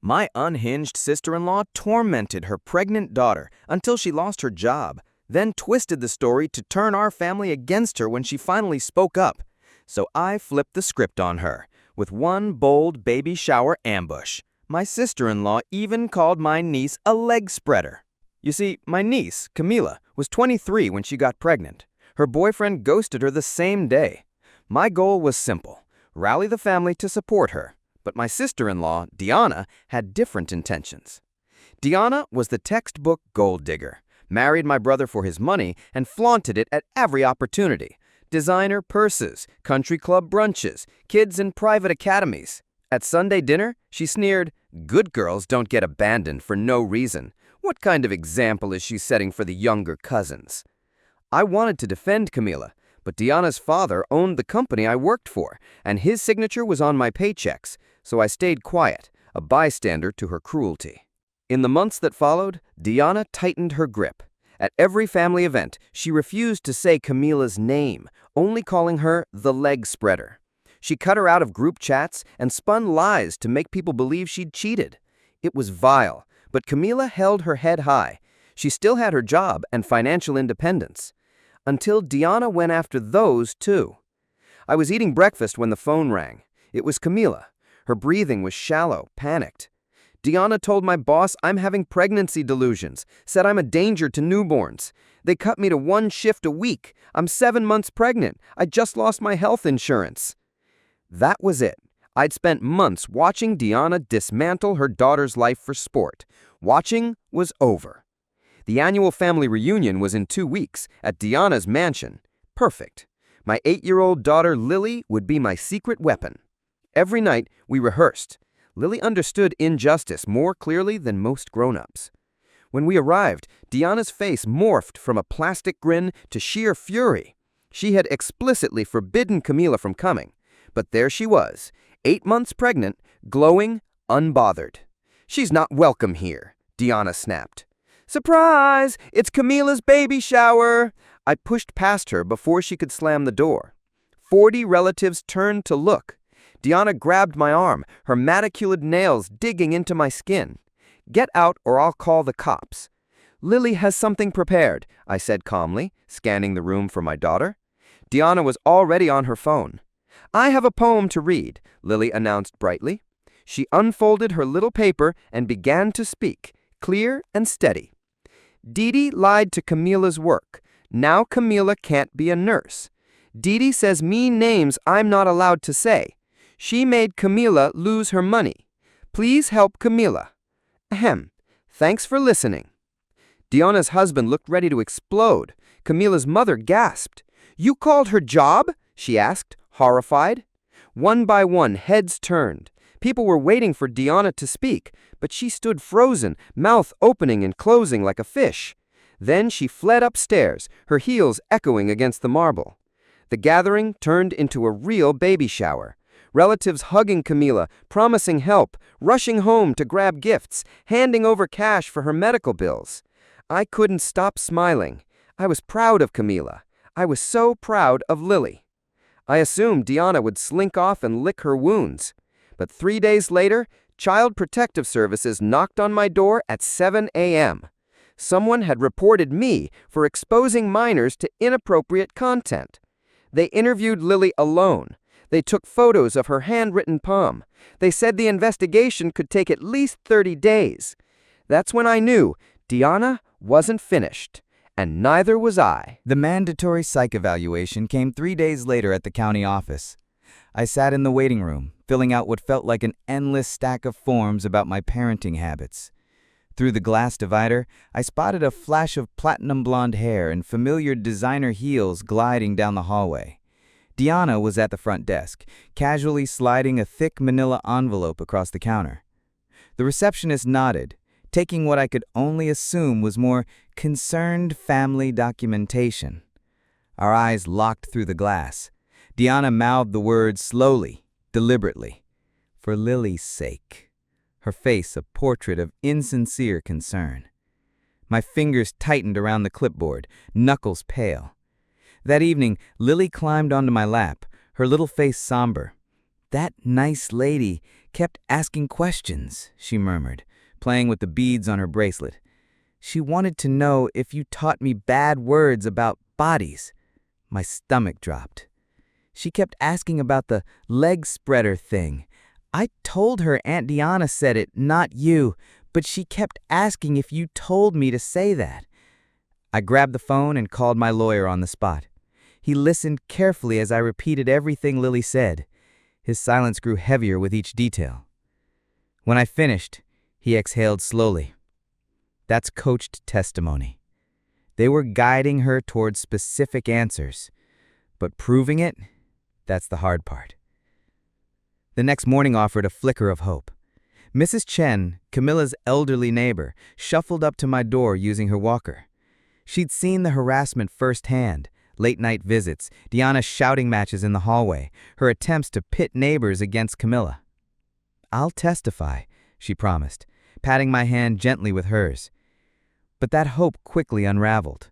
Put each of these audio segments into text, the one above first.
My unhinged sister-in-law tormented her pregnant daughter until she lost her job, then twisted the story to turn our family against her when she finally spoke up. So I flipped the script on her, with one bold baby shower ambush. My sister-in-law even called my niece a leg spreader. You see, my niece, Camila, was 23 when she got pregnant. Her boyfriend ghosted her the same day. My goal was simple: rally the family to support her. But my sister-in-law, Diana, had different intentions. Diana was the textbook gold digger, married my brother for his money, and flaunted it at every opportunity. Designer purses, country club brunches, kids in private academies. At Sunday dinner, she sneered, "Good girls don't get abandoned for no reason. What kind of example is she setting for the younger cousins?" I wanted to defend Camila, but Diana's father owned the company I worked for, and his signature was on my paychecks, so I stayed quiet, a bystander to her cruelty. In the months that followed, Diana tightened her grip. At every family event, she refused to say Camila's name, only calling her the leg spreader. She cut her out of group chats and spun lies to make people believe she'd cheated. It was vile, but Camila held her head high. She still had her job and financial independence. Until Diana went after those, too. I was eating breakfast when the phone rang. It was Camila. Her breathing was shallow, panicked. Diana told my boss I'm having pregnancy delusions, said I'm a danger to newborns. They cut me to one shift a week. I'm 7 months pregnant. I just lost my health insurance. That was it. I'd spent months watching Diana dismantle her daughter's life for sport. Watching was over. The annual family reunion was in 2 weeks at Diana's mansion. Perfect. My 8-year-old daughter Lily would be my secret weapon. Every night we rehearsed. Lily understood injustice more clearly than most grown-ups. When we arrived, Diana's face morphed from a plastic grin to sheer fury. She had explicitly forbidden Camila from coming. But there she was, 8 months pregnant, glowing, unbothered. "She's not welcome here," Diana snapped. "Surprise! It's Camila's baby shower!" I pushed past her before she could slam the door. 40 relatives turned to look. Diana grabbed my arm, her manicured nails digging into my skin. "Get out or I'll call the cops." "Lily has something prepared," I said calmly, scanning the room for my daughter. Diana was already on her phone. "I have a poem to read," Lily announced brightly. She unfolded her little paper and began to speak, clear and steady. "Didi lied to Camila's work. Now Camila can't be a nurse. Didi says mean names I'm not allowed to say. She made Camila lose her money. Please help Camila. Ahem. Thanks for listening." Diana's husband looked ready to explode. Camila's mother gasped. "You called her job?" she asked, horrified. One by one, heads turned. People were waiting for Diana to speak, but she stood frozen, mouth opening and closing like a fish. Then she fled upstairs, her heels echoing against the marble. The gathering turned into a real baby shower. Relatives hugging Camila, promising help, rushing home to grab gifts, handing over cash for her medical bills. I couldn't stop smiling. I was proud of Camila. I was so proud of Lily. I assumed Diana would slink off and lick her wounds. But 3 days later, Child Protective Services knocked on my door at 7 a.m. Someone had reported me for exposing minors to inappropriate content. They interviewed Lily alone. They took photos of her handwritten poem. They said the investigation could take at least 30 days. That's when I knew Diana wasn't finished, and neither was I. The mandatory psych evaluation came 3 days later at the county office. I sat in the waiting room, filling out what felt like an endless stack of forms about my parenting habits. Through the glass divider, I spotted a flash of platinum blonde hair and familiar designer heels gliding down the hallway. Diana was at the front desk, casually sliding a thick manila envelope across the counter. The receptionist nodded, taking what I could only assume was more concerned family documentation. Our eyes locked through the glass. Diana mouthed the words slowly, deliberately. "For Lily's sake." Her face a portrait of insincere concern. My fingers tightened around the clipboard, knuckles pale. That evening, Lily climbed onto my lap, her little face somber. "That nice lady kept asking questions, she murmured, playing with the beads on her bracelet. She wanted to know if you taught me bad words about bodies. My stomach dropped. She kept asking about the leg spreader thing. I told her Aunt Deanna said it, not you, but she kept asking if you told me to say that. I grabbed the phone and called my lawyer on the spot. He listened carefully as I repeated everything Lily said. His silence grew heavier with each detail. When I finished, he exhaled slowly. That's coached testimony. They were guiding her towards specific answers, but proving it, that's the hard part. The next morning offered a flicker of hope. Mrs. Chen, Camilla's elderly neighbor, shuffled up to my door using her walker. She'd seen the harassment firsthand, late-night visits, Deanna's shouting matches in the hallway, her attempts to pit neighbors against Camilla. "I'll testify," she promised, patting my hand gently with hers. But that hope quickly unraveled.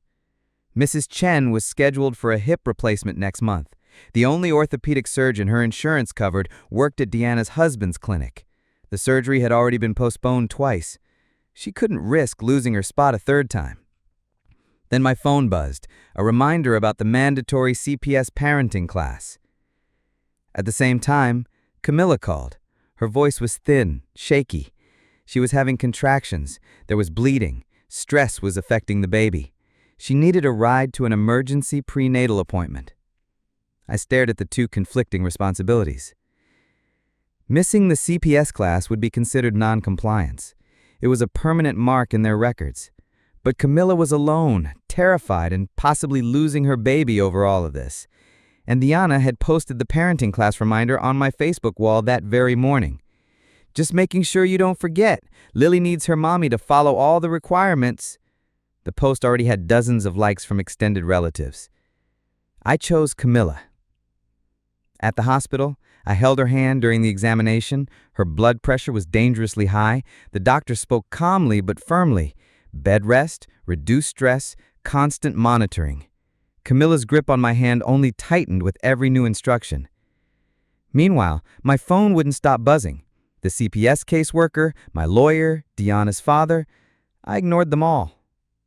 Mrs. Chen was scheduled for a hip replacement next month. The only orthopedic surgeon her insurance covered worked at Deanna's husband's clinic. The surgery had already been postponed twice. She couldn't risk losing her spot a third time. Then my phone buzzed, a reminder about the mandatory CPS parenting class. At the same time, Camilla called. Her voice was thin, shaky. She was having contractions. There was bleeding. Stress was affecting the baby. She needed a ride to an emergency prenatal appointment. I stared at the two conflicting responsibilities. Missing the CPS class would be considered non-compliance. It was a permanent mark in their records. But Camilla was alone, terrified, and possibly losing her baby over all of this. And Deanna had posted the parenting class reminder on my Facebook wall that very morning. "Just making sure you don't forget. Lily needs her mommy to follow all the requirements." The post already had dozens of likes from extended relatives. I chose Camilla. At the hospital, I held her hand during the examination. Her blood pressure was dangerously high. The doctor spoke calmly but firmly. Bed rest, reduced stress, constant monitoring. Camilla's grip on my hand only tightened with every new instruction. Meanwhile, my phone wouldn't stop buzzing. The CPS caseworker, my lawyer, Deanna's father, I ignored them all.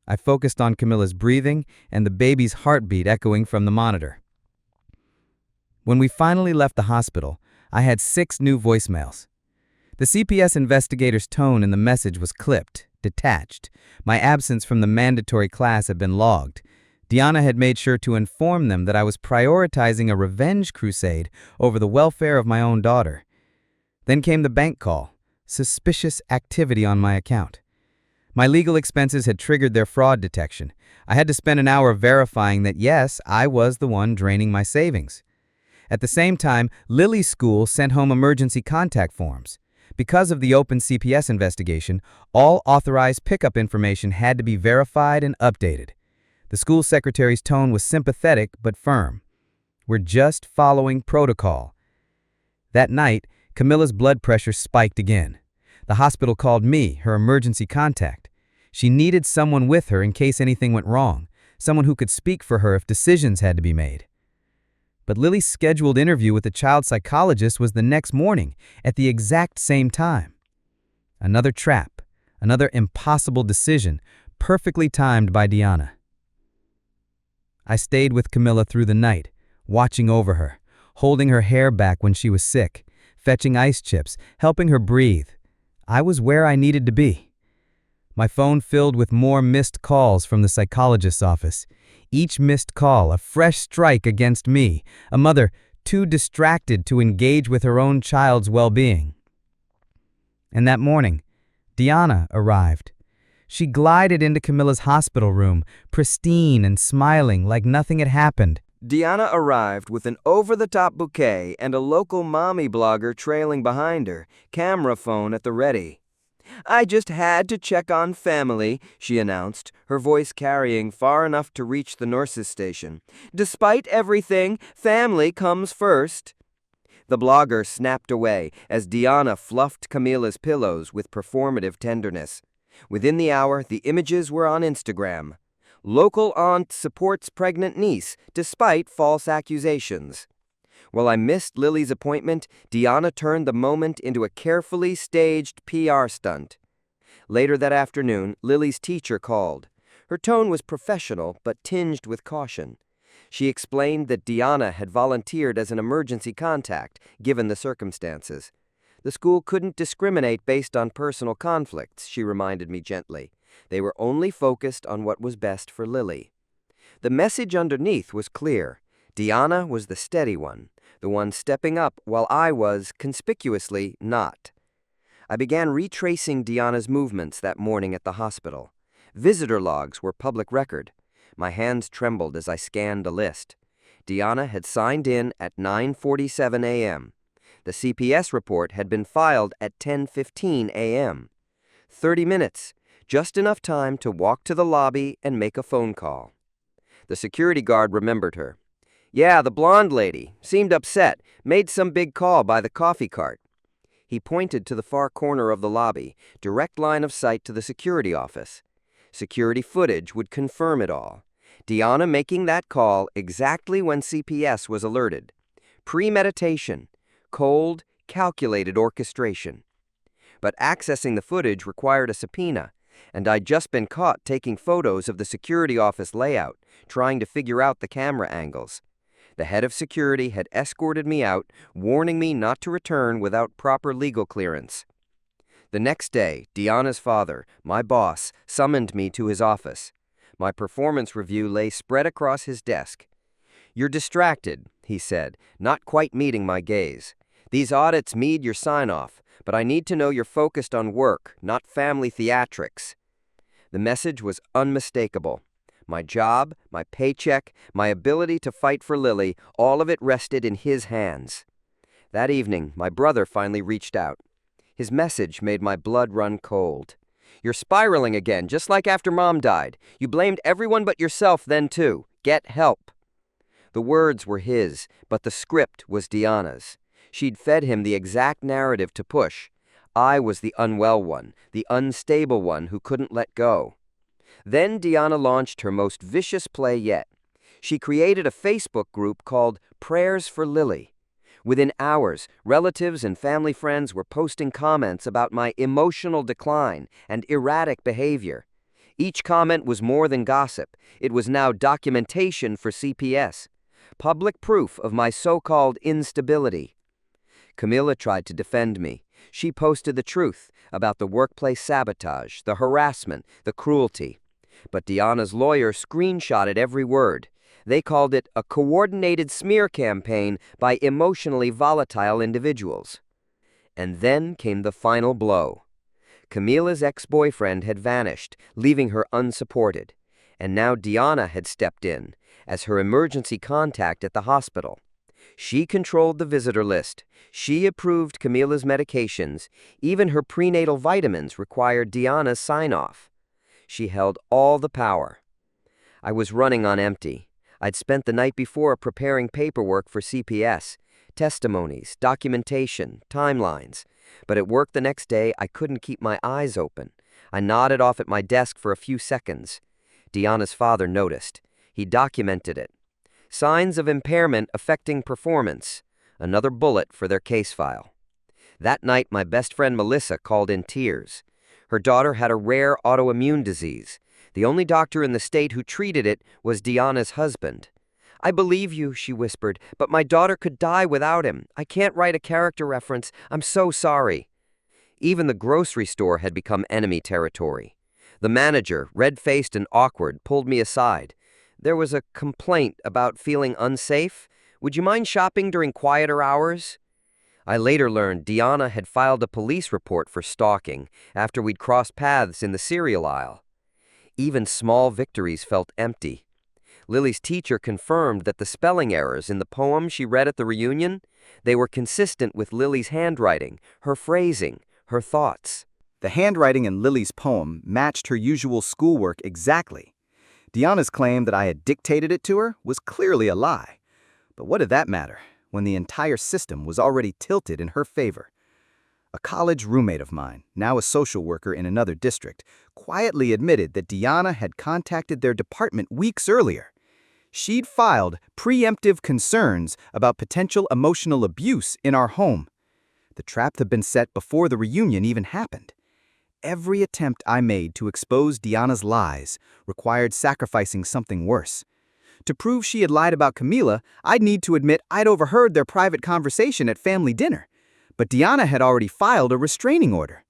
I focused on Camilla's breathing and the baby's heartbeat echoing from the monitor. When we finally left the hospital, I had 6 new voicemails. The CPS investigator's tone in the message was clipped, detached. My absence from the mandatory class had been logged. Deanna had made sure to inform them that I was prioritizing a revenge crusade over the welfare of my own daughter. Then came the bank call, suspicious activity on my account. My legal expenses had triggered their fraud detection. I had to spend an hour verifying that, yes, I was the one draining my savings. At the same time, Lily's school sent home emergency contact forms. Because of the open CPS investigation, all authorized pickup information had to be verified and updated. The school secretary's tone was sympathetic but firm. "We're just following protocol." That night, Camilla's blood pressure spiked again. The hospital called me, her emergency contact. She needed someone with her in case anything went wrong, someone who could speak for her if decisions had to be made. But Lily's scheduled interview with the child psychologist was the next morning, at the exact same time. Another trap, another impossible decision, perfectly timed by Deanna. I stayed with Camilla through the night, watching over her, holding her hair back when she was sick, fetching ice chips, helping her breathe. I was where I needed to be. My phone filled with more missed calls from the psychologist's office. Each missed call a fresh strike against me, a mother too distracted to engage with her own child's well-being. And that morning, Deanna arrived. She glided into Camilla's hospital room, pristine and smiling like nothing had happened. Deanna arrived with an over-the-top bouquet and a local mommy blogger trailing behind her, camera phone at the ready. "I just had to check on family," she announced, her voice carrying far enough to reach the nurse's station. "Despite everything, family comes first." The blogger snapped away as Deanna fluffed Camilla's pillows with performative tenderness. Within the hour, the images were on Instagram. "Local aunt supports pregnant niece despite false accusations." While I missed Lily's appointment, Deanna turned the moment into a carefully staged PR stunt. Later that afternoon, Lily's teacher called. Her tone was professional but tinged with caution. She explained that Deanna had volunteered as an emergency contact, given the circumstances. The school couldn't discriminate based on personal conflicts, she reminded me gently. They were only focused on what was best for Lily. The message underneath was clear. Deanna was the steady one, the one stepping up while I was, conspicuously, not. I began retracing Deanna's movements that morning at the hospital. Visitor logs were public record. My hands trembled as I scanned a list. Deanna had signed in at 9:47 a.m. The CPS report had been filed at 10:15 a.m. 30 minutes, just enough time to walk to the lobby and make a phone call. The security guard remembered her. "Yeah, the blonde lady. Seemed upset. Made some big call by the coffee cart." He pointed to the far corner of the lobby, direct line of sight to the security office. Security footage would confirm it all. Deanna making that call exactly when CPS was alerted. Premeditation. Cold, calculated orchestration. But accessing the footage required a subpoena, and I'd just been caught taking photos of the security office layout, trying to figure out the camera angles. The head of security had escorted me out, warning me not to return without proper legal clearance. The next day, Deanna's father, my boss, summoned me to his office. My performance review lay spread across his desk. "You're distracted," he said, not quite meeting my gaze. "These audits need your sign-off, but I need to know you're focused on work, not family theatrics." The message was unmistakable. My job, my paycheck, my ability to fight for Lily, all of it rested in his hands. That evening, my brother finally reached out. His message made my blood run cold. "You're spiraling again, just like after Mom died. You blamed everyone but yourself then too. Get help." The words were his, but the script was Deanna's. She'd fed him the exact narrative to push. I was the unwell one, the unstable one who couldn't let go. Then Deanna launched her most vicious play yet. She created a Facebook group called Prayers for Lily. Within hours, relatives and family friends were posting comments about my emotional decline and erratic behavior. Each comment was more than gossip. It was now documentation for CPS. Public proof of my so-called instability. Camilla tried to defend me. She posted the truth about the workplace sabotage, the harassment, the cruelty. But Deanna's lawyer screenshotted every word. They called it a coordinated smear campaign by emotionally volatile individuals. And then came the final blow. Camila's ex-boyfriend had vanished, leaving her unsupported. And now Deanna had stepped in as her emergency contact at the hospital. She controlled the visitor list. She approved Camila's medications. Even her prenatal vitamins required Deanna's sign-off. She held all the power. I was running on empty. I'd spent the night before preparing paperwork for CPS, testimonies, documentation, timelines. But at work the next day, I couldn't keep my eyes open. I nodded off at my desk for a few seconds. Deanna's father noticed. He documented it. Signs of impairment affecting performance. Another bullet for their case file. That night, my best friend Melissa called in tears. Her daughter had a rare autoimmune disease. The only doctor in the state who treated it was Deanna's husband. "I believe you," she whispered, "but my daughter could die without him. I can't write a character reference. I'm so sorry." Even the grocery store had become enemy territory. The manager, red-faced and awkward, pulled me aside. "There was a complaint about feeling unsafe. Would you mind shopping during quieter hours?" I later learned Deanna had filed a police report for stalking after we'd crossed paths in the cereal aisle. Even small victories felt empty. Lily's teacher confirmed that the spelling errors in the poem she read at the reunion, they were consistent with Lily's handwriting, her phrasing, her thoughts. The handwriting in Lily's poem matched her usual schoolwork exactly. Deanna's claim that I had dictated it to her was clearly a lie. But what did that matter when the entire system was already tilted in her favor? A college roommate of mine, now a social worker in another district, quietly admitted that Deanna had contacted their department weeks earlier. She'd filed preemptive concerns about potential emotional abuse in our home. The trap had been set before the reunion even happened. Every attempt I made to expose Deanna's lies required sacrificing something worse. To prove she had lied about Camila, I'd need to admit I'd overheard their private conversation at family dinner. But Deanna had already filed a restraining order.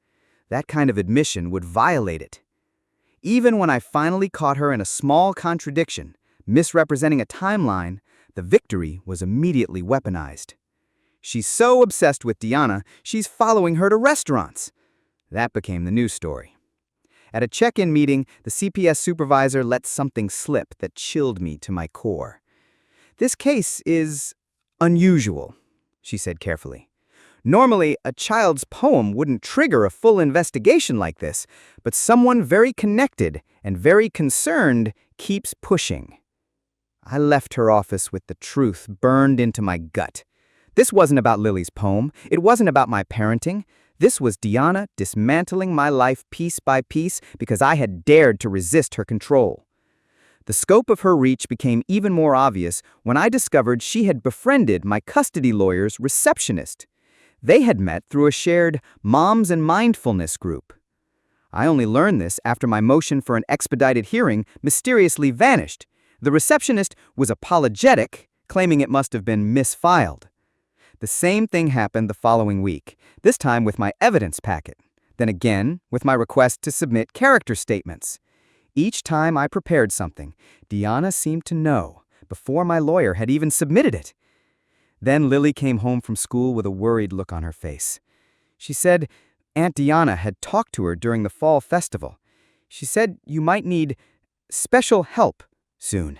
That kind of admission would violate it. Even when I finally caught her in a small contradiction, misrepresenting a timeline, the victory was immediately weaponized. She's so obsessed with Deanna, she's following her to restaurants. That became the news story. At a check-in meeting, the CPS supervisor let something slip that chilled me to my core. "This case is unusual," she said carefully. "Normally, a child's poem wouldn't trigger a full investigation like this, but someone very connected and very concerned keeps pushing." I left her office with the truth burned into my gut. This wasn't about Lily's poem. It wasn't about my parenting. This was Deanna dismantling my life piece by piece because I had dared to resist her control. The scope of her reach became even more obvious when I discovered she had befriended my custody lawyer's receptionist. They had met through a shared Moms and Mindfulness group. I only learned this after my motion for an expedited hearing mysteriously vanished. The receptionist was apologetic, claiming it must have been misfiled. The same thing happened the following week, this time with my evidence packet, then again with my request to submit character statements. Each time I prepared something, Deanna seemed to know, before my lawyer had even submitted it. Then Lily came home from school with a worried look on her face. She said Aunt Deanna had talked to her during the fall festival. She said you might need special help soon.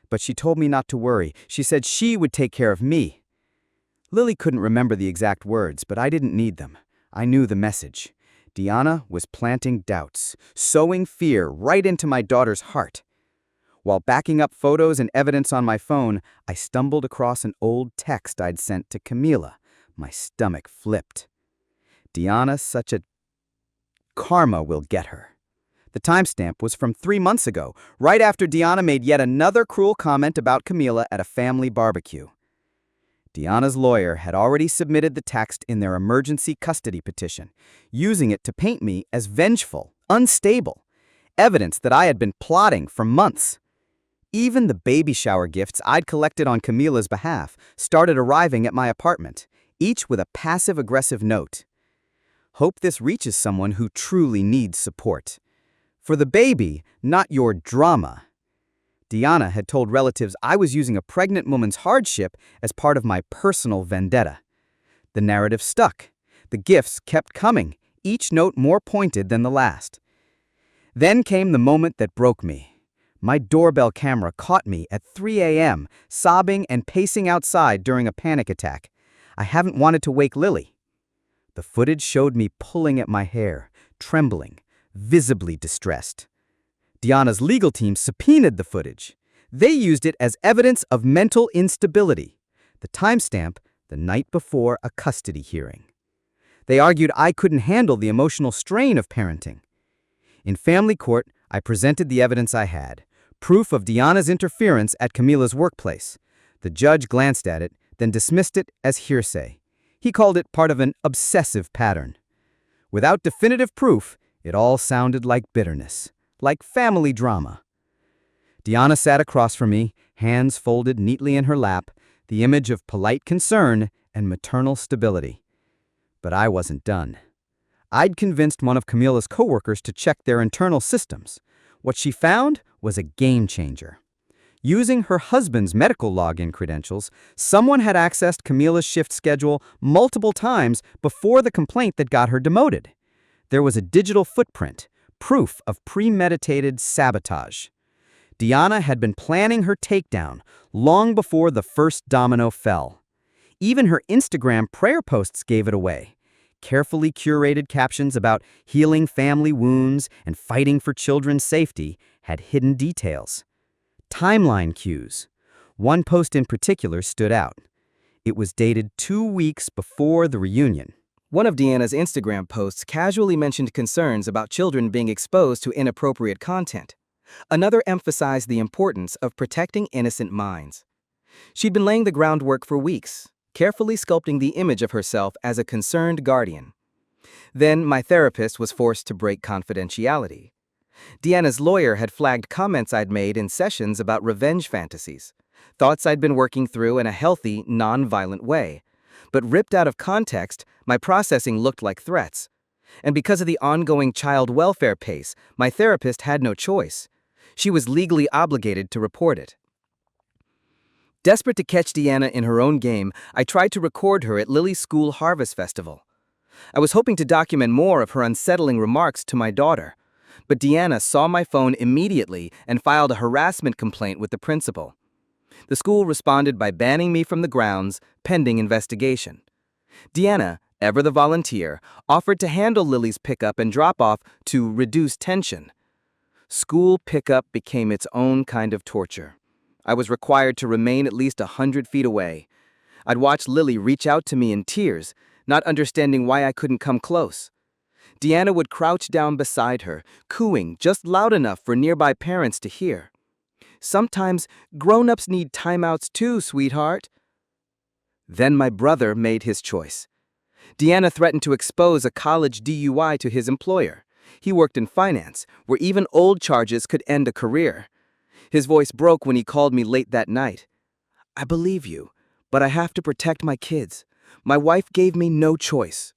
But she told me not to worry. She said she would take care of me. Lily couldn't remember the exact words, but I didn't need them. I knew the message. Deanna was planting doubts, sowing fear right into my daughter's heart. While backing up photos and evidence on my phone, I stumbled across an old text I'd sent to Camila. My stomach flipped. "Deanna, such a karma will get her." The timestamp was from 3 months ago, right after Deanna made yet another cruel comment about Camila at a family barbecue. Deanna's lawyer had already submitted the text in their emergency custody petition, using it to paint me as vengeful, unstable, evidence that I had been plotting for months. Even the baby shower gifts I'd collected on Camila's behalf started arriving at my apartment, each with a passive-aggressive note. "Hope this reaches someone who truly needs support. For the baby, not your drama." Deanna had told relatives I was using a pregnant woman's hardship as part of my personal vendetta. The narrative stuck. The gifts kept coming, each note more pointed than the last. Then came the moment that broke me. My doorbell camera caught me at 3 a.m., sobbing and pacing outside during a panic attack. I haven't wanted to wake Lily. The footage showed me pulling at my hair, trembling, visibly distressed. Deanna's legal team subpoenaed the footage. They used it as evidence of mental instability. The timestamp, the night before a custody hearing. They argued I couldn't handle the emotional strain of parenting. In family court, I presented the evidence I had, proof of Deanna's interference at Camila's workplace. The judge glanced at it, then dismissed it as hearsay. He called it part of an obsessive pattern. Without definitive proof, it all sounded like bitterness. Like family drama. Deanna sat across from me, hands folded neatly in her lap, the image of polite concern and maternal stability. But I wasn't done. I'd convinced one of Camila's coworkers to check their internal systems. What she found was a game changer. Using her husband's medical login credentials, someone had accessed Camila's shift schedule multiple times before the complaint that got her demoted. There was a digital footprint, proof of premeditated sabotage. Deanna had been planning her takedown long before the first domino fell. Even her Instagram prayer posts gave it away. Carefully curated captions about healing family wounds and fighting for children's safety had hidden details. Timeline cues. One post in particular stood out. It was dated 2 weeks before the reunion. One of Deanna's Instagram posts casually mentioned concerns about children being exposed to inappropriate content. Another emphasized the importance of protecting innocent minds. She'd been laying the groundwork for weeks, carefully sculpting the image of herself as a concerned guardian. Then my therapist was forced to break confidentiality. Deanna's lawyer had flagged comments I'd made in sessions about revenge fantasies, thoughts I'd been working through in a healthy, non-violent way. But ripped out of context, my processing looked like threats. And because of the ongoing child welfare pace, my therapist had no choice. She was legally obligated to report it. Desperate to catch Deanna in her own game, I tried to record her at Lily's school harvest festival. I was hoping to document more of her unsettling remarks to my daughter. But Deanna saw my phone immediately and filed a harassment complaint with the principal. The school responded by banning me from the grounds, pending investigation. Deanna, ever the volunteer, offered to handle Lily's pickup and drop-off to reduce tension. School pickup became its own kind of torture. I was required to remain at least 100 feet away. I'd watch Lily reach out to me in tears, not understanding why I couldn't come close. Deanna would crouch down beside her, cooing just loud enough for nearby parents to hear. Sometimes grown-ups need timeouts too, sweetheart. Then my brother made his choice. Deanna threatened to expose a college DUI to his employer. He worked in finance, where even old charges could end a career. His voice broke when he called me late that night. I believe you, but I have to protect my kids. My wife gave me no choice.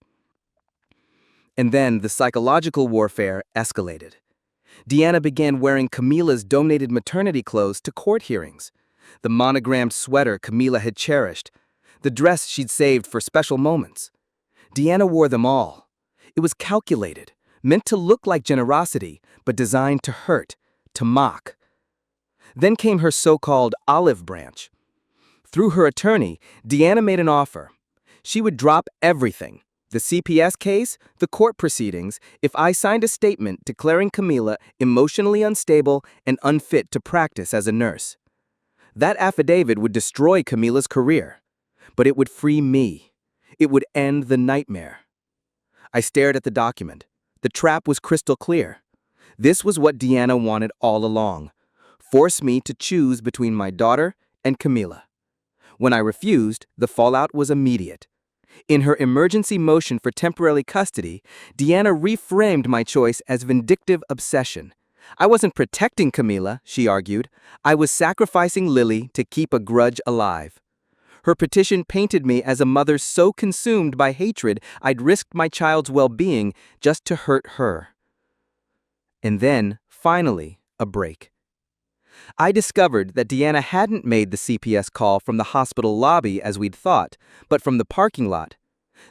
And then the psychological warfare escalated. Deanna began wearing Camila's donated maternity clothes to court hearings. The monogrammed sweater Camila had cherished. The dress she'd saved for special moments. Deanna wore them all. It was calculated, meant to look like generosity, but designed to hurt, to mock. Then came her so-called olive branch. Through her attorney, Deanna made an offer. She would drop everything. The CPS case, the court proceedings, if I signed a statement declaring Camila emotionally unstable and unfit to practice as a nurse. That affidavit would destroy Camila's career, but it would free me. It would end the nightmare. I stared at the document. The trap was crystal clear. This was what Deanna wanted all along. Force me to choose between my daughter and Camila. When I refused, the fallout was immediate. In her emergency motion for temporary custody, Deanna reframed my choice as vindictive obsession. I wasn't protecting Camila, she argued. I was sacrificing Lily to keep a grudge alive. Her petition painted me as a mother so consumed by hatred I'd risked my child's well-being just to hurt her. And then, finally, a break. I discovered that Deanna hadn't made the CPS call from the hospital lobby as we'd thought, but from the parking lot.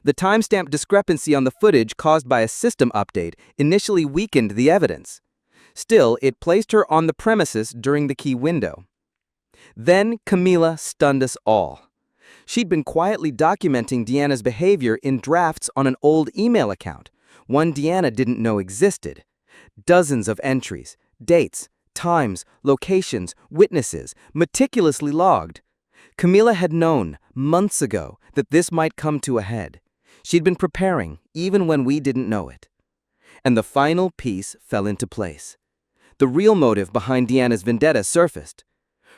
The timestamp discrepancy on the footage caused by a system update initially weakened the evidence. Still, it placed her on the premises during the key window. Then Camila stunned us all. She'd been quietly documenting Deanna's behavior in drafts on an old email account, one Deanna didn't know existed. Dozens of entries, dates, times, locations, witnesses, meticulously logged. Camila had known, months ago, that this might come to a head. She'd been preparing, even when we didn't know it. And the final piece fell into place. The real motive behind Deanna's vendetta surfaced.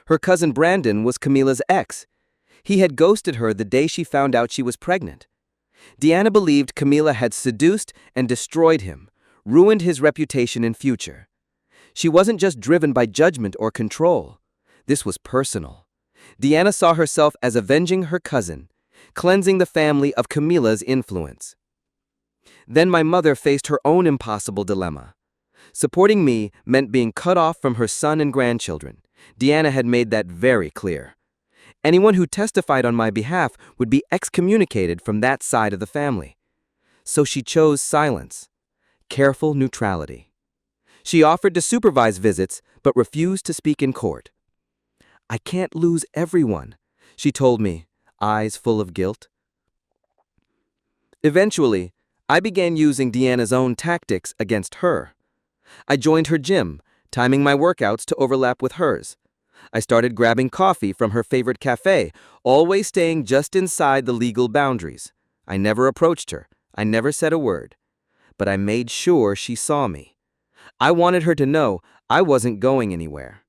Her cousin Brandon was Camila's ex. He had ghosted her the day she found out she was pregnant. Deanna believed Camila had seduced and destroyed him, ruined his reputation and future. She wasn't just driven by judgment or control. This was personal. Deanna saw herself as avenging her cousin, cleansing the family of Camila's influence. Then my mother faced her own impossible dilemma. Supporting me meant being cut off from her son and grandchildren. Deanna had made that very clear. Anyone who testified on my behalf would be excommunicated from that side of the family. So she chose silence, careful neutrality. She offered to supervise visits, but refused to speak in court. I can't lose everyone, she told me, eyes full of guilt. Eventually, I began using Deanna's own tactics against her. I joined her gym, timing my workouts to overlap with hers. I started grabbing coffee from her favorite cafe, always staying just inside the legal boundaries. I never approached her. I never said a word. But I made sure she saw me. I wanted her to know I wasn't going anywhere.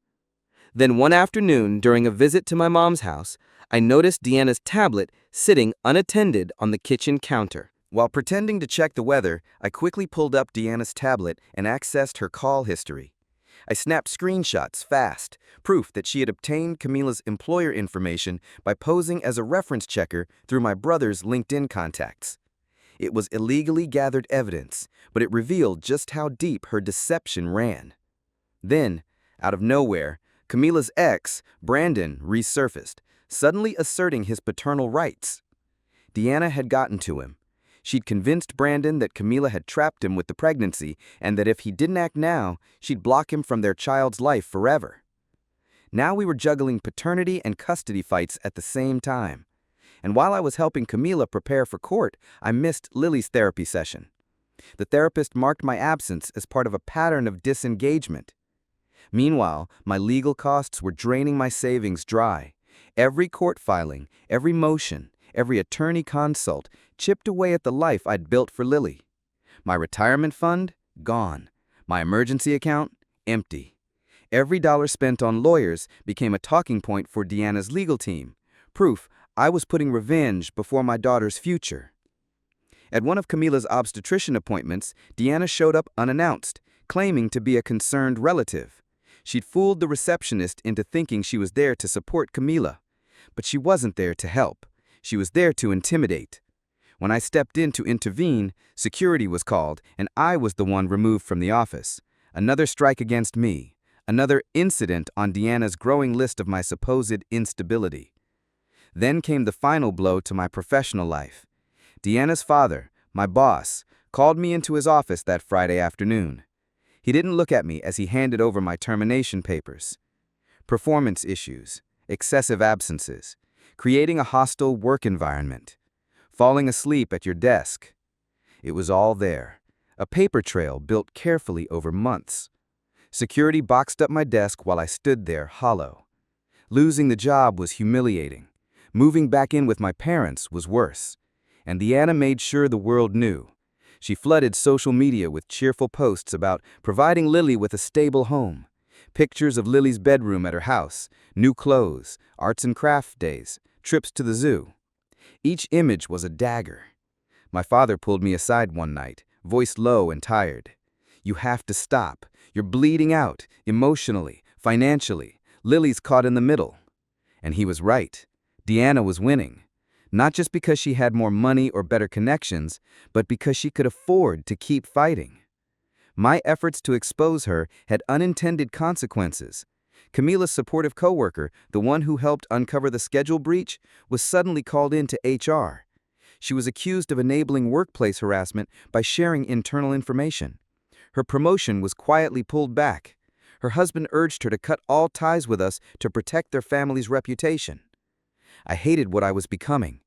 Then one afternoon, during a visit to my mom's house, I noticed Deanna's tablet sitting unattended on the kitchen counter. While pretending to check the weather, I quickly pulled up Deanna's tablet and accessed her call history. I snapped screenshots fast, proof that she had obtained Camila's employer information by posing as a reference checker through my brother's LinkedIn contacts. It was illegally gathered evidence, but it revealed just how deep her deception ran. Then, out of nowhere, Camila's ex, Brandon, resurfaced, suddenly asserting his paternal rights. Deanna had gotten to him. She'd convinced Brandon that Camila had trapped him with the pregnancy and that if he didn't act now, she'd block him from their child's life forever. Now we were juggling paternity and custody fights at the same time. And while I was helping Camila prepare for court, I missed Lily's therapy session. The therapist marked my absence as part of a pattern of disengagement. Meanwhile, my legal costs were draining my savings dry. Every court filing, every motion, every attorney consult chipped away at the life I'd built for Lily. My retirement fund? Gone. My emergency account? Empty. Every dollar spent on lawyers became a talking point for Deanna's legal team. Proof I was putting revenge before my daughter's future. At one of Camila's obstetrician appointments, Deanna showed up unannounced, claiming to be a concerned relative. She'd fooled the receptionist into thinking she was there to support Camila. But she wasn't there to help. She was there to intimidate. When I stepped in to intervene, security was called, and I was the one removed from the office. Another strike against me. Another incident on Deanna's growing list of my supposed instability. Then came the final blow to my professional life. Deanna's father, my boss, called me into his office that Friday afternoon. He didn't look at me as he handed over my termination papers. Performance issues, excessive absences, creating a hostile work environment, falling asleep at your desk. It was all there, a paper trail built carefully over months. Security boxed up my desk while I stood there hollow. Losing the job was humiliating. Moving back in with my parents was worse. And Deanna made sure the world knew. She flooded social media with cheerful posts about providing Lily with a stable home. Pictures of Lily's bedroom at her house, new clothes, arts and crafts days, trips to the zoo. Each image was a dagger. My father pulled me aside one night, voice low and tired. "You have to stop. You're bleeding out, emotionally, financially. Lily's caught in the middle." And he was right. Deanna was winning. Not just because she had more money or better connections, but because she could afford to keep fighting. My efforts to expose her had unintended consequences. Camila's supportive coworker, the one who helped uncover the schedule breach, was suddenly called into HR. She was accused of enabling workplace harassment by sharing internal information. Her promotion was quietly pulled back. Her husband urged her to cut all ties with us to protect their family's reputation. I hated what I was becoming,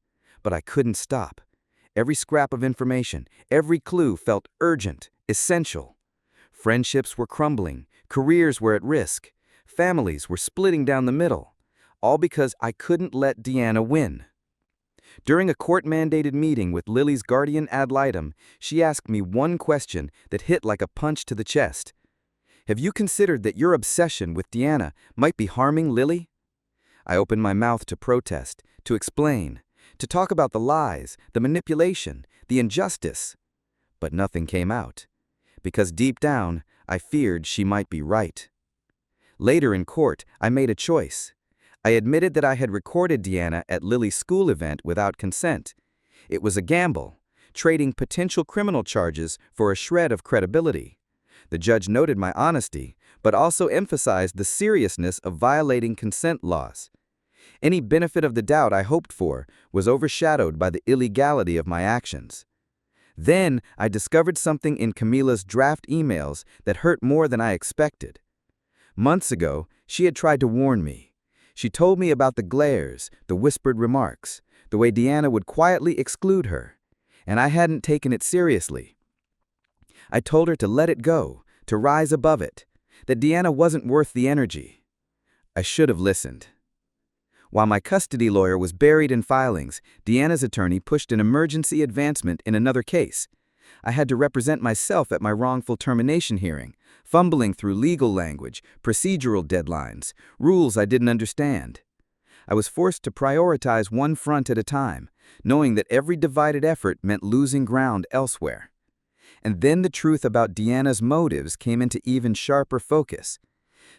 but I couldn't stop. Every scrap of information, every clue felt urgent, essential. Friendships were crumbling, careers were at risk, families were splitting down the middle, all because I couldn't let Deanna win. During a court-mandated meeting with Lily's guardian ad litem, she asked me one question that hit like a punch to the chest. "Have you considered that your obsession with Deanna might be harming Lily?" I opened my mouth to protest, to explain, to talk about the lies, the manipulation, the injustice. But nothing came out, because deep down, I feared she might be right. Later in court, I made a choice. I admitted that I had recorded Deanna at Lily's school event without consent. It was a gamble, trading potential criminal charges for a shred of credibility. The judge noted my honesty, but also emphasized the seriousness of violating consent laws. Any benefit of the doubt I hoped for was overshadowed by the illegality of my actions. Then I discovered something in Camila's draft emails that hurt more than I expected. Months ago, she had tried to warn me. She told me about the glares, the whispered remarks, the way Deanna would quietly exclude her, and I hadn't taken it seriously. I told her to let it go, to rise above it, that Deanna wasn't worth the energy. I should have listened. While my custody lawyer was buried in filings, Deanna's attorney pushed an emergency advancement in another case. I had to represent myself at my wrongful termination hearing, fumbling through legal language, procedural deadlines, rules I didn't understand. I was forced to prioritize one front at a time, knowing that every divided effort meant losing ground elsewhere. And then the truth about Deanna's motives came into even sharper focus.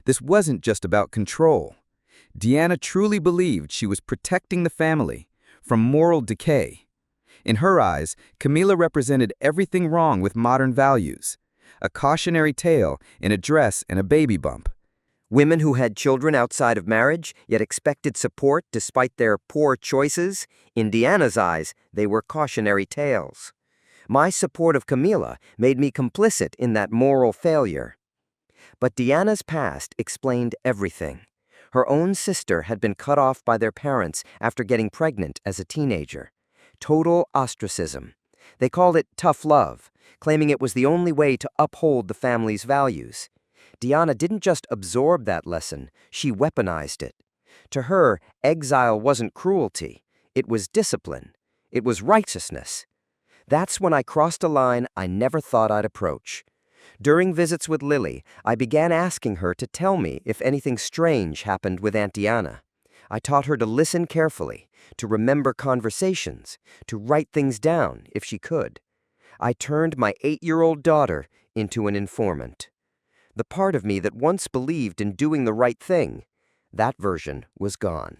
This wasn't just about control. Deanna truly believed she was protecting the family from moral decay. In her eyes, Camila represented everything wrong with modern values. A cautionary tale in a dress and a baby bump. Women who had children outside of marriage, yet expected support despite their poor choices, in Deanna's eyes, they were cautionary tales. My support of Camila made me complicit in that moral failure. But Deanna's past explained everything. Her own sister had been cut off by their parents after getting pregnant as a teenager. Total ostracism. They called it tough love, claiming it was the only way to uphold the family's values. Deanna didn't just absorb that lesson, she weaponized it. To her, exile wasn't cruelty. It was discipline. It was righteousness. That's when I crossed a line I never thought I'd approach. During visits with Lily, I began asking her to tell me if anything strange happened with Aunt Deanna. I taught her to listen carefully, to remember conversations, to write things down if she could. I turned my 8-year-old daughter into an informant. The part of me that once believed in doing the right thing, that version was gone.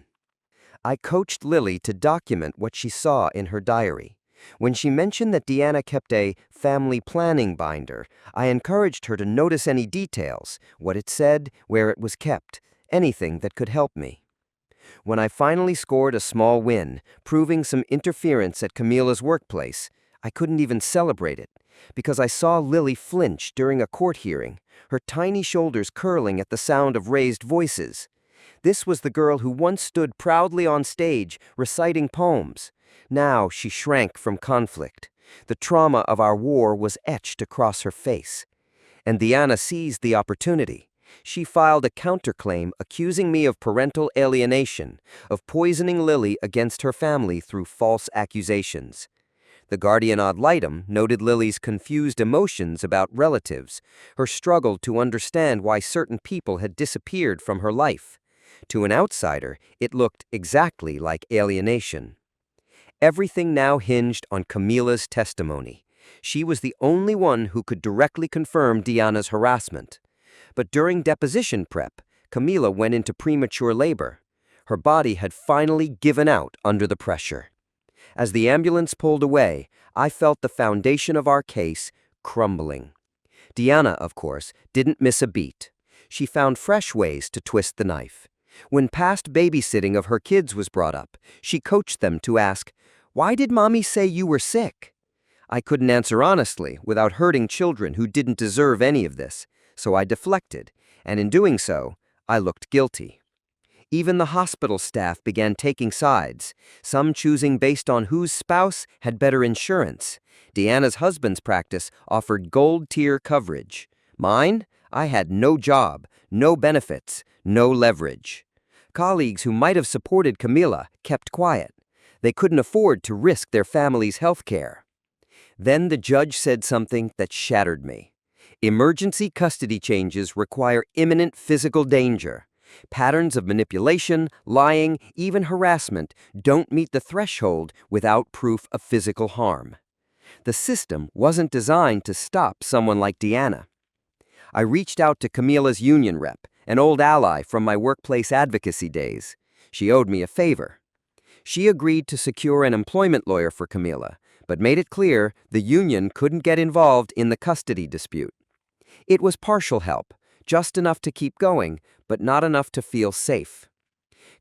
I coached Lily to document what she saw in her diary. When she mentioned that Deanna kept a family planning binder, I encouraged her to notice any details, what it said, where it was kept, anything that could help me. When I finally scored a small win, proving some interference at Camila's workplace, I couldn't even celebrate it, because I saw Lily flinch during a court hearing, her tiny shoulders curling at the sound of raised voices. This was the girl who once stood proudly on stage, reciting poems. Now she shrank from conflict. The trauma of our war was etched across her face. And Deanna seized the opportunity. She filed a counterclaim accusing me of parental alienation, of poisoning Lily against her family through false accusations. The guardian ad litem noted Lily's confused emotions about relatives, her struggle to understand why certain people had disappeared from her life. To an outsider, it looked exactly like alienation. Everything now hinged on Camila's testimony. She was the only one who could directly confirm Deanna's harassment. But during deposition prep, Camila went into premature labor. Her body had finally given out under the pressure. As the ambulance pulled away, I felt the foundation of our case crumbling. Deanna, of course, didn't miss a beat. She found fresh ways to twist the knife. When past babysitting of her kids was brought up, she coached them to ask, "Why did Mommy say you were sick?" I couldn't answer honestly without hurting children who didn't deserve any of this, so I deflected, and in doing so, I looked guilty. Even the hospital staff began taking sides, some choosing based on whose spouse had better insurance. Deanna's husband's practice offered gold-tier coverage. Mine? I had no job, no benefits, no leverage. Colleagues who might have supported Camila kept quiet. They couldn't afford to risk their family's health care. Then the judge said something that shattered me. Emergency custody changes require imminent physical danger. Patterns of manipulation, lying, even harassment don't meet the threshold without proof of physical harm. The system wasn't designed to stop someone like Deanna. I reached out to Camila's union rep, an old ally from my workplace advocacy days. She owed me a favor. She agreed to secure an employment lawyer for Camila, but made it clear the union couldn't get involved in the custody dispute. It was partial help, just enough to keep going, but not enough to feel safe.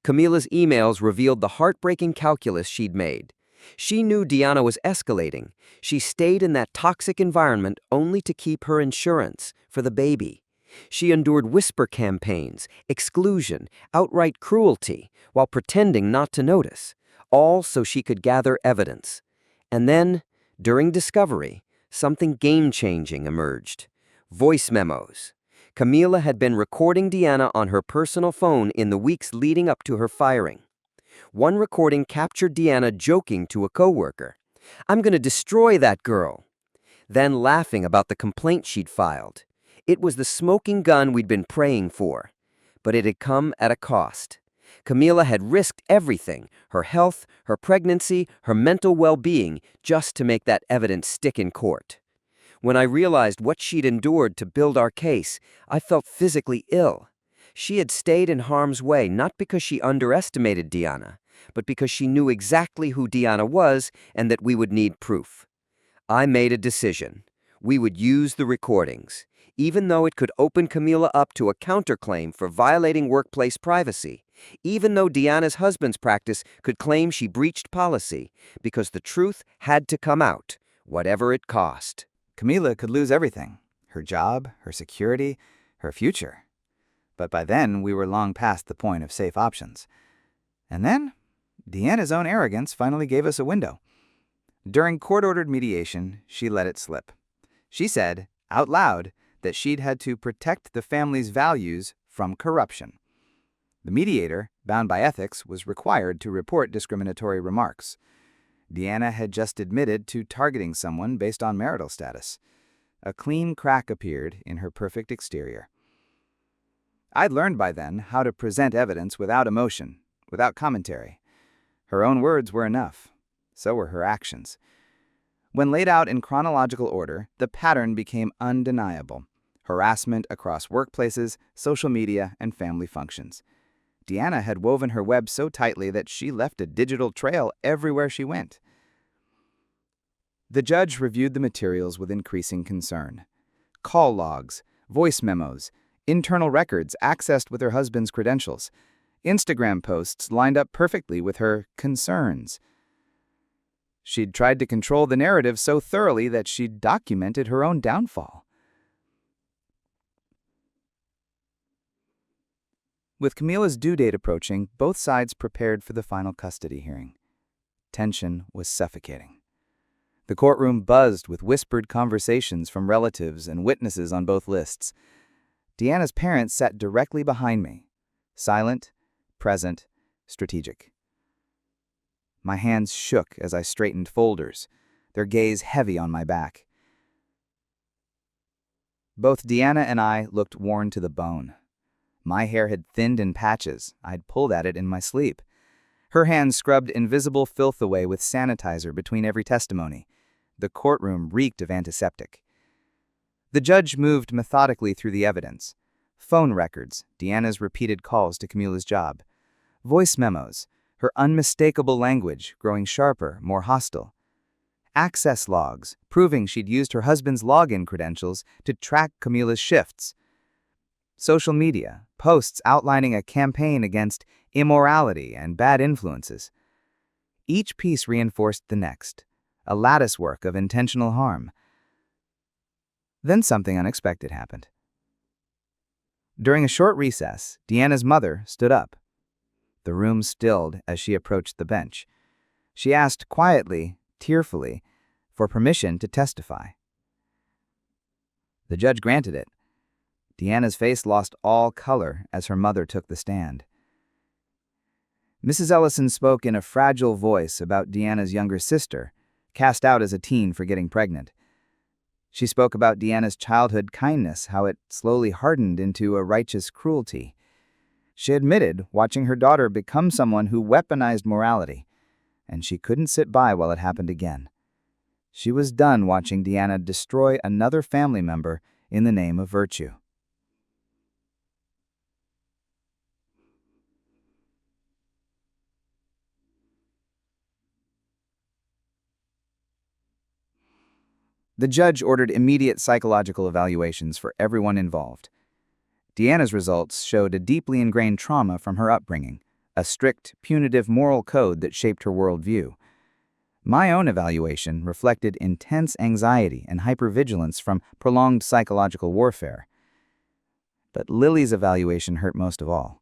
Camila's emails revealed the heartbreaking calculus she'd made. She knew Deanna was escalating. She stayed in that toxic environment only to keep her insurance for the baby. She endured whisper campaigns, exclusion, outright cruelty, while pretending not to notice, all so she could gather evidence. And then, during discovery, something game-changing emerged. Voice memos. Camila had been recording Deanna on her personal phone in the weeks leading up to her firing. One recording captured Deanna joking to a coworker, "I'm going to destroy that girl." then laughing about the complaint she'd filed. It was the smoking gun we'd been praying for. But it had come at a cost. Camila had risked everything, her health, her pregnancy, her mental well-being, just to make that evidence stick in court. When I realized what she'd endured to build our case, I felt physically ill. She had stayed in harm's way not because she underestimated Deanna, but because she knew exactly who Deanna was and that we would need proof. I made a decision. We would use the recordings, even though it could open Camila up to a counterclaim for violating workplace privacy, even though Deanna's husband's practice could claim she breached policy, because the truth had to come out, whatever it cost. Camila could lose everything: her job, her security, her future. But by then, we were long past the point of safe options. And then, Deanna's own arrogance finally gave us a window. During court-ordered mediation, she let it slip. She said, out loud, that she'd had to protect the family's values from corruption. The mediator, bound by ethics, was required to report discriminatory remarks. Deanna had just admitted to targeting someone based on marital status. A clean crack appeared in her perfect exterior. I'd learned by then how to present evidence without emotion, without commentary. Her own words were enough. So were her actions. When laid out in chronological order, the pattern became undeniable: harassment across workplaces, social media, and family functions. Deanna had woven her web so tightly that she left a digital trail everywhere she went. The judge reviewed the materials with increasing concern. Call logs, voice memos, internal records accessed with her husband's credentials, Instagram posts lined up perfectly with her concerns. She'd tried to control the narrative so thoroughly that she'd documented her own downfall. With Camila's due date approaching, both sides prepared for the final custody hearing. Tension was suffocating. The courtroom buzzed with whispered conversations from relatives and witnesses on both lists. Deanna's parents sat directly behind me, silent, present, strategic. My hands shook as I straightened folders, their gaze heavy on my back. Both Deanna and I looked worn to the bone. My hair had thinned in patches. I'd pulled at it in my sleep. Her hands scrubbed invisible filth away with sanitizer between every testimony. The courtroom reeked of antiseptic. The judge moved methodically through the evidence. Phone records, Deanna's repeated calls to Camila's job. Voice memos, her unmistakable language growing sharper, more hostile. Access logs, proving she'd used her husband's login credentials to track Camila's shifts. Social media, posts outlining a campaign against immorality and bad influences. Each piece reinforced the next, a latticework of intentional harm. Then something unexpected happened. During a short recess, Deanna's mother stood up. The room stilled as she approached the bench. She asked quietly, tearfully, for permission to testify. The judge granted it. Deanna's face lost all color as her mother took the stand. Mrs. Ellison spoke in a fragile voice about Deanna's younger sister, cast out as a teen for getting pregnant. She spoke about Deanna's childhood kindness, how it slowly hardened into a righteous cruelty. She admitted watching her daughter become someone who weaponized morality, and she couldn't sit by while it happened again. She was done watching Deanna destroy another family member in the name of virtue. The judge ordered immediate psychological evaluations for everyone involved. Deanna's results showed a deeply ingrained trauma from her upbringing, a strict, punitive moral code that shaped her worldview. My own evaluation reflected intense anxiety and hypervigilance from prolonged psychological warfare. But Lily's evaluation hurt most of all.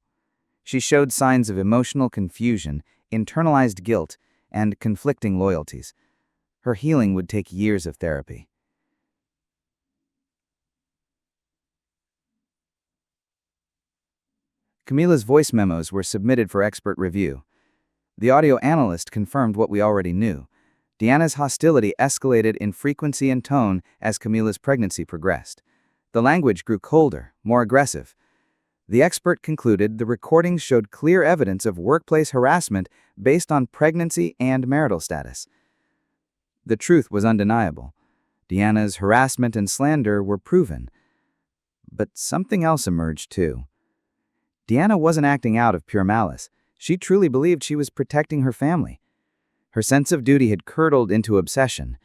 She showed signs of emotional confusion, internalized guilt, and conflicting loyalties. Her healing would take years of therapy. Camila's voice memos were submitted for expert review. The audio analyst confirmed what we already knew. Deanna's hostility escalated in frequency and tone as Camila's pregnancy progressed. The language grew colder, more aggressive. The expert concluded the recordings showed clear evidence of workplace harassment based on pregnancy and marital status. The truth was undeniable. Deanna's harassment and slander were proven. But something else emerged too. Deanna wasn't acting out of pure malice. She truly believed she was protecting her family. Her sense of duty had curdled into obsession.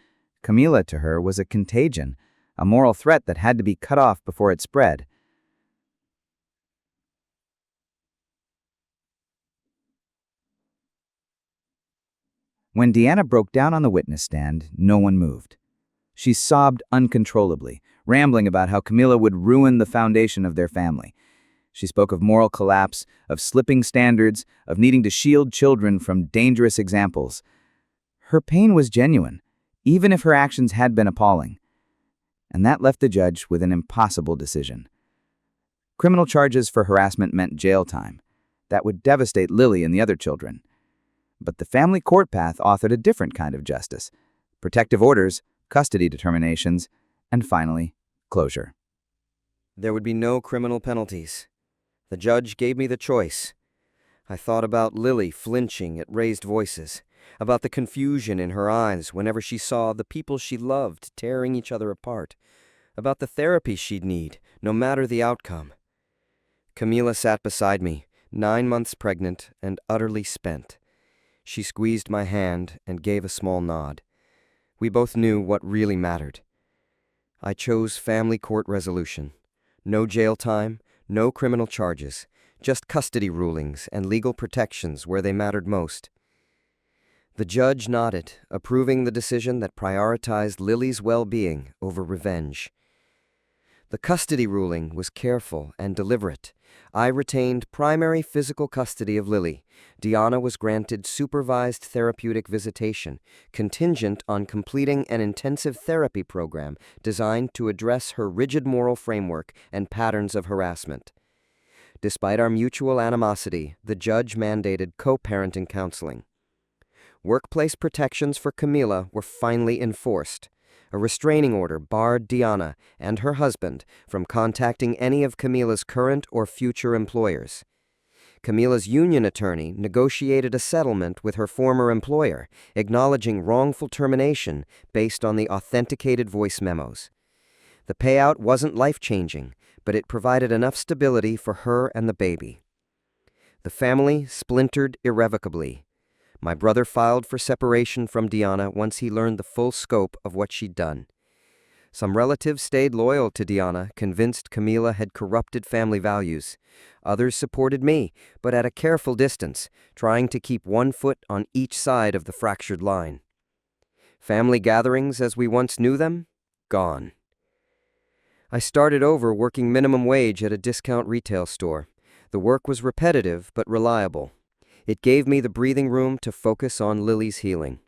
Camila, to her, was a contagion, a moral threat that had to be cut off before it spread. When Deanna broke down on the witness stand, no one moved. She sobbed uncontrollably, rambling about how Camila would ruin the foundation of their family. She spoke of moral collapse, of slipping standards, of needing to shield children from dangerous examples. Her pain was genuine, even if her actions had been appalling. And that left the judge with an impossible decision. Criminal charges for harassment meant jail time. That would devastate Lily and the other children. But the family court path authored a different kind of justice: protective orders, custody determinations, and finally, closure. There would be no criminal penalties. The judge gave me the choice. I thought about Lily flinching at raised voices, about the confusion in her eyes whenever she saw the people she loved tearing each other apart, about the therapy she'd need, no matter the outcome. Camila sat beside me, 9 months pregnant and utterly spent. She squeezed my hand and gave a small nod. We both knew what really mattered. I chose family court resolution. No jail time, no criminal charges, just custody rulings and legal protections where they mattered most. The judge nodded, approving the decision that prioritized Lily's well-being over revenge. The custody ruling was careful and deliberate. I retained primary physical custody of Lily. Deanna was granted supervised therapeutic visitation, contingent on completing an intensive therapy program designed to address her rigid moral framework and patterns of harassment. Despite our mutual animosity, the judge mandated co-parenting counseling. Workplace protections for Camila were finally enforced. A restraining order barred Deanna and her husband from contacting any of Camila's current or future employers. Camila's union attorney negotiated a settlement with her former employer, acknowledging wrongful termination based on the authenticated voice memos. The payout wasn't life-changing, but it provided enough stability for her and the baby. The family splintered irrevocably. My brother filed for separation from Deanna once he learned the full scope of what she'd done. Some relatives stayed loyal to Deanna, convinced Camila had corrupted family values. Others supported me, but at a careful distance, trying to keep one foot on each side of the fractured line. Family gatherings as we once knew them? Gone. I started over working minimum wage at a discount retail store. The work was repetitive but reliable. It gave me the breathing room to focus on Lily's healing.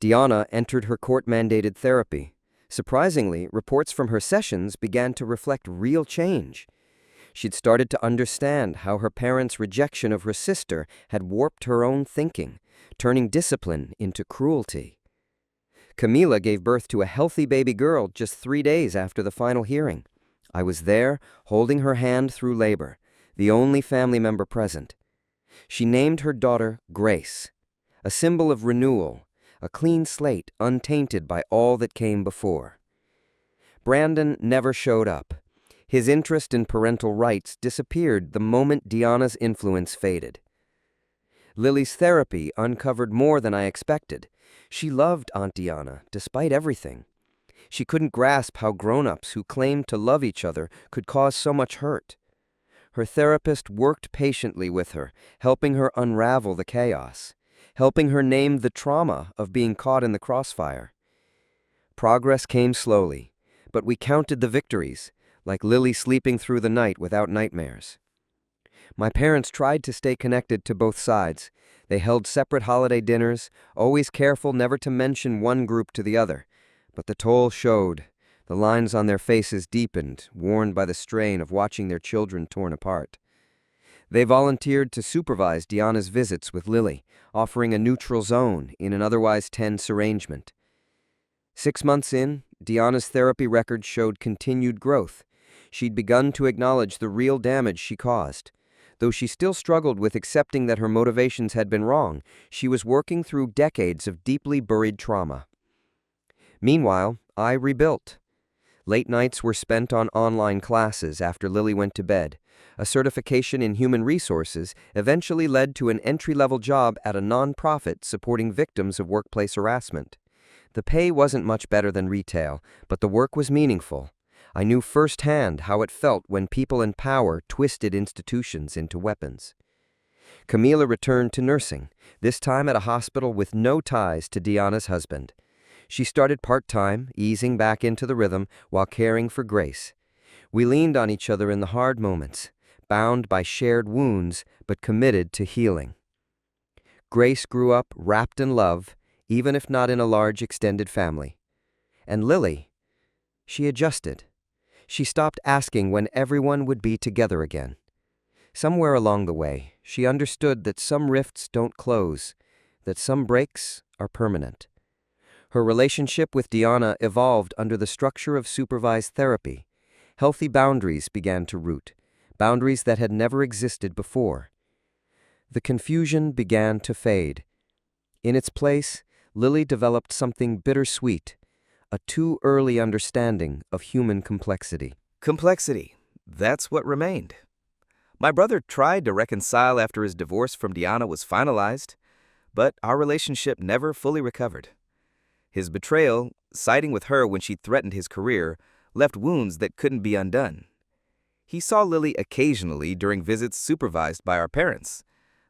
Deanna entered her court-mandated therapy. Surprisingly, reports from her sessions began to reflect real change. She'd started to understand how her parents' rejection of her sister had warped her own thinking, turning discipline into cruelty. Camila gave birth to a healthy baby girl just 3 days after the final hearing. I was there, holding her hand through labor, the only family member present. She named her daughter Grace, a symbol of renewal, a clean slate untainted by all that came before. Brandon never showed up. His interest in parental rights disappeared the moment Deanna's influence faded. Lily's therapy uncovered more than I expected. She loved Aunt Deanna, despite everything. She couldn't grasp how grown-ups who claimed to love each other could cause so much hurt. Her therapist worked patiently with her, helping her unravel the chaos, helping her name the trauma of being caught in the crossfire. Progress came slowly, but we counted the victories, like Lily sleeping through the night without nightmares. My parents tried to stay connected to both sides. They held separate holiday dinners, always careful never to mention one group to the other. But the toll showed. The lines on their faces deepened, worn by the strain of watching their children torn apart. They volunteered to supervise Deanna's visits with Lily, offering a neutral zone in an otherwise tense arrangement. 6 months in, Deanna's therapy record showed continued growth. She'd begun to acknowledge the real damage she caused. Though she still struggled with accepting that her motivations had been wrong, she was working through decades of deeply buried trauma. Meanwhile, I rebuilt. Late nights were spent on online classes after Lily went to bed. A certification in human resources eventually led to an entry-level job at a nonprofit supporting victims of workplace harassment. The pay wasn't much better than retail, but the work was meaningful. I knew firsthand how it felt when people in power twisted institutions into weapons. Camila returned to nursing, this time at a hospital with no ties to Deanna's husband. She started part-time, easing back into the rhythm while caring for Grace. We leaned on each other in the hard moments, bound by shared wounds but committed to healing. Grace grew up wrapped in love, even if not in a large extended family. And Lily, she adjusted. She stopped asking when everyone would be together again. Somewhere along the way, she understood that some rifts don't close, that some breaks are permanent. Her relationship with Deanna evolved under the structure of supervised therapy. Healthy boundaries began to root, boundaries that had never existed before. The confusion began to fade. In its place, Lily developed something bittersweet, a too early understanding of human complexity. Complexity. That's what remained. My brother tried to reconcile after his divorce from Deanna was finalized, but our relationship never fully recovered. His betrayal, siding with her when she threatened his career, left wounds that couldn't be undone. He saw Lily occasionally during visits supervised by our parents.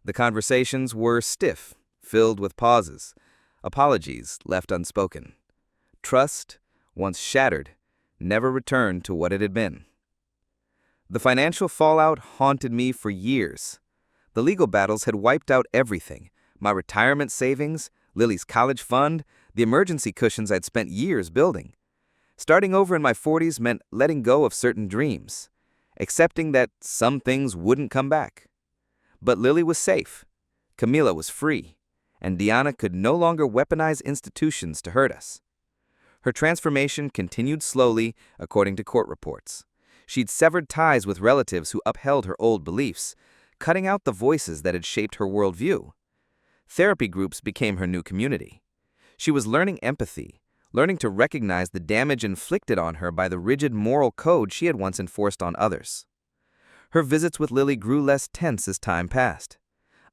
The conversations were stiff, filled with pauses, apologies left unspoken. Trust, once shattered, never returned to what it had been. The financial fallout haunted me for years. The legal battles had wiped out everything: my retirement savings, Lily's college fund, the emergency cushions I'd spent years building. Starting over in my 40s meant letting go of certain dreams, accepting that some things wouldn't come back. But Lily was safe, Camila was free, and Deanna could no longer weaponize institutions to hurt us. Her transformation continued slowly, according to court reports. She'd severed ties with relatives who upheld her old beliefs, cutting out the voices that had shaped her worldview. Therapy groups became her new community. She was learning empathy, learning to recognize the damage inflicted on her by the rigid moral code she had once enforced on others. Her visits with Lily grew less tense as time passed.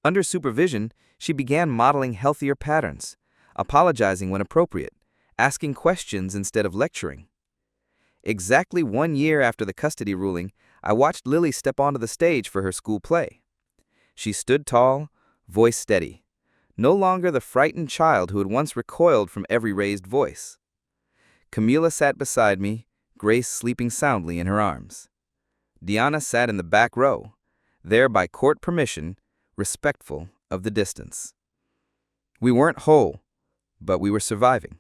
Under supervision, she began modeling healthier patterns, apologizing when appropriate, asking questions instead of lecturing. Exactly 1 year after the custody ruling, I watched Lily step onto the stage for her school play. She stood tall, voice steady, no longer the frightened child who had once recoiled from every raised voice. Camila sat beside me, Grace sleeping soundly in her arms. Deanna sat in the back row, there by court permission, respectful of the distance. We weren't whole, but we were surviving.